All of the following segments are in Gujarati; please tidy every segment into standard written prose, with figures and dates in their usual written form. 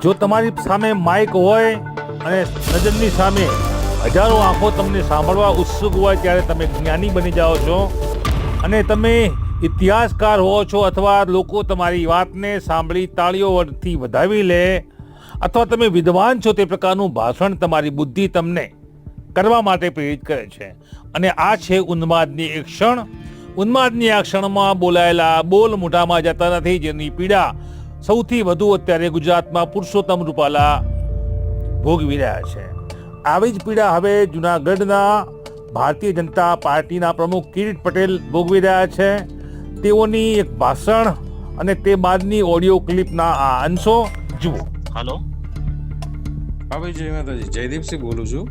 જો તમારી સામે માઇક હોય અને નજરની સામે હજારો આંખો તમને સાંભળવા ઉત્સુક હોય ત્યારે તમે જ્ઞાની બની જાઓ છો અને તમે ઇતિહાસકાર હો છો, અથવા લોકો તમારી વાતને સાંભળી તાળીઓથી વધાવી લે, અથવા તમે વિદ્વાન છો તે પ્રકારનું ભાષણ તમારી બુદ્ધિ તમને કરવા માટે પ્રેરિત કરે છે. અને આ છે ઉન્માદની એક ક્ષણ. ઉન્માદની આ ક્ષણમાં બોલાયેલા બોલ મોઢામાં જતા નથી, જેની પીડા સૌથી વધુ અત્યારે ગુજરાતમાં પુરુષોત્તમ રૂપાલા ભોગવી રહ્યા છે. આવી જ પીડા હવે જૂનાગઢના ભારતીય જનતા પાર્ટીના પ્રમુખ કિરીટ પટેલ ભોગવી રહ્યા છે. તેઓની એક ભાષણ અને તે બાદની ઓડિયો ક્લિપના આ અંશો જુઓ. હાલો, હા ભાઈ, જય માતાજી. જયદીપસિંહ બોલું છું.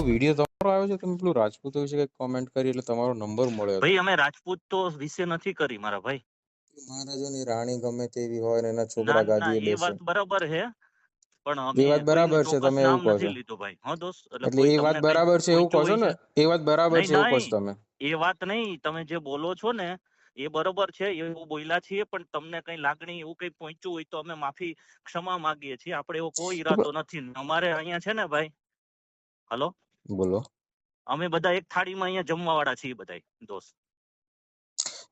વિડીયો તમારો આવ્યો છે, તમે પેલું રાજપૂત વિશે કંઈક કોમેન્ટ કરી એટલે તમારો નંબર મળ્યો. ભાઈ અમે રાજપૂત તો વિશે નથી કરી મારા ભાઈ. મહારાજોની રાણી ગમે તેવી હોય ને એના ના છોકરા ના, ગાદીએ એ બેસે, વાત બરાબર છે, પણ એ અમે વાત બરાબર છે. ચોક્કસ તમે એવું નામ કહો નથી છો લીધું ભાઈ. હા દોસ્ત, એટલે એ વાત બરાબર છે એવું કહો છો ને? એ વાત બરાબર છે એવું કહો છો તમે? એ વાત નહીં, તમે જે બોલો છો ને એ બરોબર છે, એવું બોલ્યા છીએ, પણ તમને કઈ લાગણી એવું કઈ પહોંચ્યું હોય તો અમે માફી ક્ષમા માંગીએ છીએ. આપણે એવો કોઈ ઈરાદો નથી. અમારે અહીંયા છે ને ભાઈ, હલો, બોલો. અમે બધા એક થાળીમાં અહીંયા જમવા વાળા છીએ બધા દોસ્ત.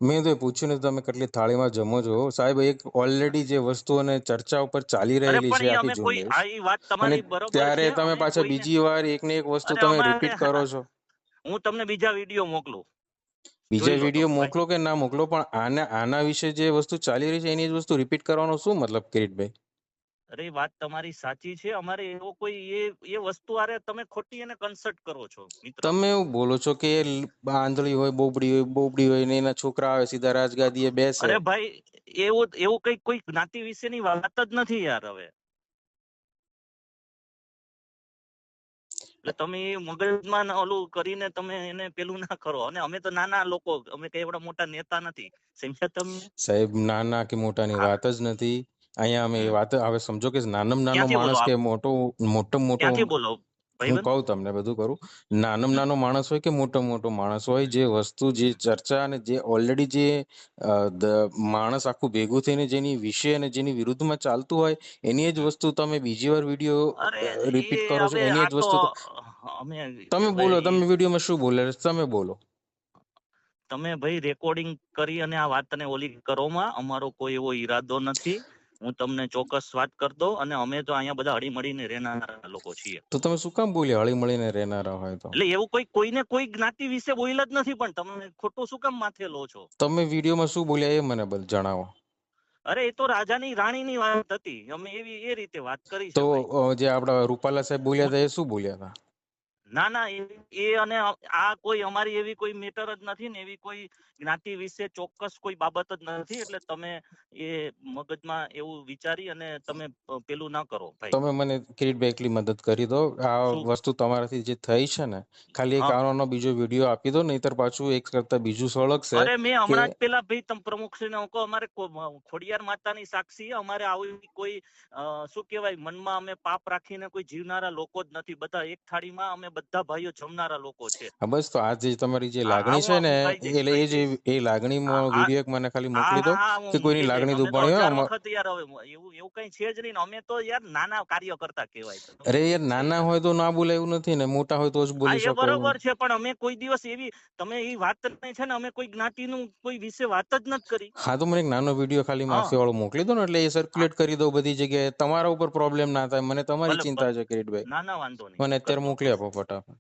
મેં તો પૂછ્યું નથી તમે કેટલી થાળીમાં જમો છો સાહેબ. એક ઓલરેડી જે વસ્તુઓને ચર્ચા ઉપર ચાલી રહેલી છે આખી ઝુંબેશ, આ વાત અને તમારી બરોબર ત્યારે છે. તમે અમે પાછા કોઈને, બીજી વાર એક ને એક વસ્તુ અરે તમે અમારે, રિપીટ કરો છો. હું તમને બીજા વિડીયો મોકલું, બીજા જોઈ લો વિડીયો તમે ભાઈ. મોકલો કે ના મોકલો, પણ આના વિશે જે વસ્તુ ચાલી રહી છે એની જ વસ્તુ રિપીટ કરવાનો શું મતલબ, કિરીટભાઈ? અરે વાત તમારી સાચી છે. અમારે એવો કોઈ એ વસ્તુ આરે તમે ખોટી એને કન્સર્ટ કરો છો મિત્ર. તમે એવું બોલો છો કે આંધળી હોય, બોબડી હોય ને એના છોકરા આવે સીધા રાજગાદીએ બેસે. અરે ભાઈ, એવું કઈ કોઈ જ્ઞાતિ વિશેની વાત જ નથી યાર. હવે એટલે તમે મગજમાં ઓલું કરીને તમે એને પેલું ના કરો. અને અમે તો નાના લોકો, અમે કઈ એવડા મોટા નેતા નથી, સમજ્યા તમે? સાહેબ, નાના કે મોટાની વાત જ નથી અહીંયા. અમે એ વાત હવે સમજો કે નાનામાં નાનો ક્યાંથી બોલો માણસ આપ? કે મોટો ક્યાંથી બોલો હું ભાઈબંધ? કહું તમને બધું કરું. નાનામાં નાનો માણસ હોય કે મોટો માણસ હોય, જે વસ્તુ જે ચર્ચા અને જે ઓલરેડી જે માણસ આખું ભેગું થઈને જેની વિશે અને જેની વિરુદ્ધમાં ચાલતું હોય એની જ વસ્તુ તમે બીજી વાર વિડીયો અરે રિપીટ એ કરો છો. હવે એની આ જ તો વસ્તુ અમે તમે બોલો. ભાઈ, તમે વિડીયોમાં શું બોલે તમે બોલો. તમે ભાઈ રેકોર્ડિંગ કરી અને આ વાતને ઓલી કરોમાં અમારો કોઈ એવો ઈરાદો નથી. હું તમને ચોક્કસ વાત કરી દઉં. અને અમે તો અહીંયા બધા હળી મળીને રહેનારા લોકો છીએ. તો તમે શું કામ બોલ્યા હળી મળીને રહેનારા હોય તો? એટલે એવું કોઈને કોઈ જ્ઞાતિ વિશે બોલ્યા જ નથી, પણ તમે ખોટું શું કામ માથે લો છો? તમે વિડીયોમાં શું બોલ્યા એ મને જણાવો. અરે એ તો રાજાની રાણીની વાત હતી, અમે એ રીતે વાત કરી છે તો ભાઈ. જે આપડા રૂપાલા સાહેબ બોલ્યા હતા એ શું બોલ્યા હતા? ના ના, એ અને આ કોઈ અમારી એવી કોઈ મેટર જ નથી ને, એવી કોઈ જ્ઞાતિ વિશે ચોક્કસ કોઈ બાબત જ નથી. એટલે તમે એ મગજમાં એવું વિચારી અને તમે પેલું ના કરો ભાઈ. તમે મને કિરીટભાઈ એકલી મદદ કરી દો. આ શું? વસ્તુ તમારાથી જે થઈ છે ને, ખાલી એક હા, આનો બીજો વિડીયો આપી દો, નહીતર પાછું એક કરતા બીજું સળગશે અરે મેં કે હમણાં જ પેલા ભાઈ તમે પ્રમુખશ્રીને હું કહું, અમારે ખોડિયાર માતાની સાક્ષી અમારે આવી કોઈ શું કહેવાય, મનમાં અમે પાપ રાખીને કોઈ જીવનારા લોકો જ નથી. બધા એક થાળીમાં અમે બધા ભાઈઓ જમનારા લોકો છે. હા બસ, તો આ જે તમારી જે હા લાગણી છે ને, હું કહી જઈશ, એટલે કહી એ જે જઈશ. એ લાગણીમાં હા વિડીયો એક મને ખાલી હા મોકલી દો હા, કે હું કોઈની મૂકી દઈશ. લાગણી અમે તો દુભાણી હોય. 1000 વખત યાર, હવે એવું કઈ છે જ નહીં ને. અમે તો યાર નાના કાર્ય કરતા કહેવાય. અરે તમે યાર, નાના હોય તો ના બોલે એવું નથી ને, મોટા હોય તો જ હા બોલી એ શકો એવું. બરોબર છે, પણ અમે કોઈ દિવસ એવી તમે એ વાત નહીં છે ને, અમે કોઈ જ્ઞાતિનું કોઈ વિશે વાત જ નથી કરી. હા તો મને એક નાનો વિડીયો ખાલી હા માફી વાળો મોકલી દો ને, એટલે એ હા, સર્ક્યુલેટ કરી દો બધી જગ્યાએ. તમારા ઉપર પ્રોબ્લેમ ના થાય. મને તમારી ભલે ચિંતા છે કિરીટભાઈ. ના ના, વાંધો નહીં, મને કરી અત્યારે દો મોકલી દોસ્ત. આપો ફટાફટ.